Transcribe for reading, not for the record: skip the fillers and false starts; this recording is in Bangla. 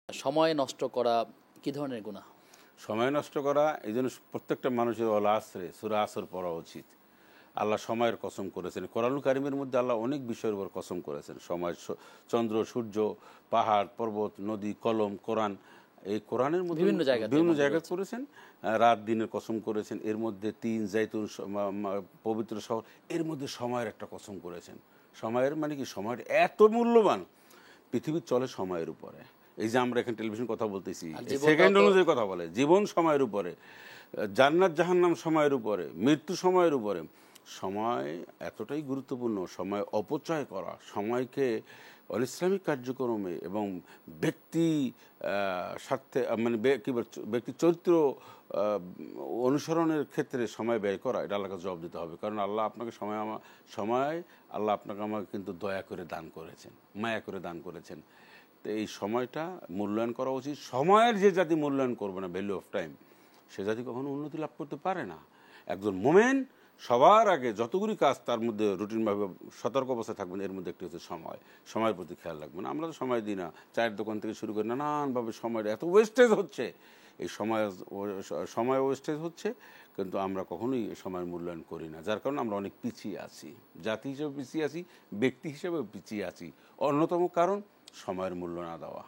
সময় নষ্ট করা কি ধরনের গুনাহ? সময় নষ্ট করা এই জন্য প্রত্যেকটা মানুষের আসরে সূরা আসর পড়া উচিত। আল্লাহ সময়ের কসম করেছেন কোরআনুল কারিমের মধ্যে। আল্লাহ অনেক বিষয়ের উপর কসম করেছেন। সময়, চন্দ্র, সূর্য, পাহাড়, পর্বত, নদী, কলম, কোরআন। এই কোরআনের মধ্যে বিভিন্ন জায়গায় করেছেন। রাত দিনের কসম করেছেন। এর মধ্যে তিন জাইতুন, পবিত্র শহর, এর মধ্যে সময়ের একটা কসম করেছেন। সময়ের মানে কি, সময়ের এত মূল্যবান। পৃথিবী চলে সময়ের উপরে। এই যে আমরা এখানে টেলিভিশন কথা বলতেছি, সেকেন্ড অনুযায়ী কথা বলে। জীবন সময়ের উপরে, জান্নাত জাহান্নাম সময়ের উপরে, মৃত্যু সময়ের উপরে। সময় এতটাই গুরুত্বপূর্ণ। সময় অপচয় করা, সময়কে অনিসলামিক কার্যক্রমে এবং ব্যক্তি স্বার্থে মানে ব্যক্তি চরিত্র অনুসরণের ক্ষেত্রে সময় ব্যয় করা, এটা আল্লাহকে জবাব দিতে হবে। কারণ আল্লাহ আপনাকে সময় আল্লাহ আপনাকে আমাকে কিন্তু দয়া করে দান করেছেন, মায়া করে দান করেছেন। তো এই সময়টা মূল্যায়ন করা উচিত। সময়ের যে জাতি মূল্যায়ন করবে না, ভ্যালু অফ টাইম, সে জাতি কখনো উন্নতি লাভ করতে পারে না। একজন মোমেন সবার আগে যতগুলি কাজ তার মধ্যে রুটিনভাবে সতর্ক অবস্থায় থাকবেন, এর মধ্যে একটি হচ্ছে সময়। সময়ের প্রতি খেয়াল রাখবেন। আমরা তো সময় দিই না। চায়ের দোকান থেকে শুরু করে নানানভাবে সময়ের এত ওয়েস্টেজ হচ্ছে। এই সময় ওয়েস্টেজ হচ্ছে, কিন্তু আমরা কখনোই সময়ের মূল্যায়ন করি না। যার কারণে আমরা অনেক পিছিয়ে আছি, জাতি হিসেবে পিছিয়ে আছি, ব্যক্তি হিসেবে পিছিয়ে আছি। অন্যতম কারণ সময়ের মূল্য না দেওয়া।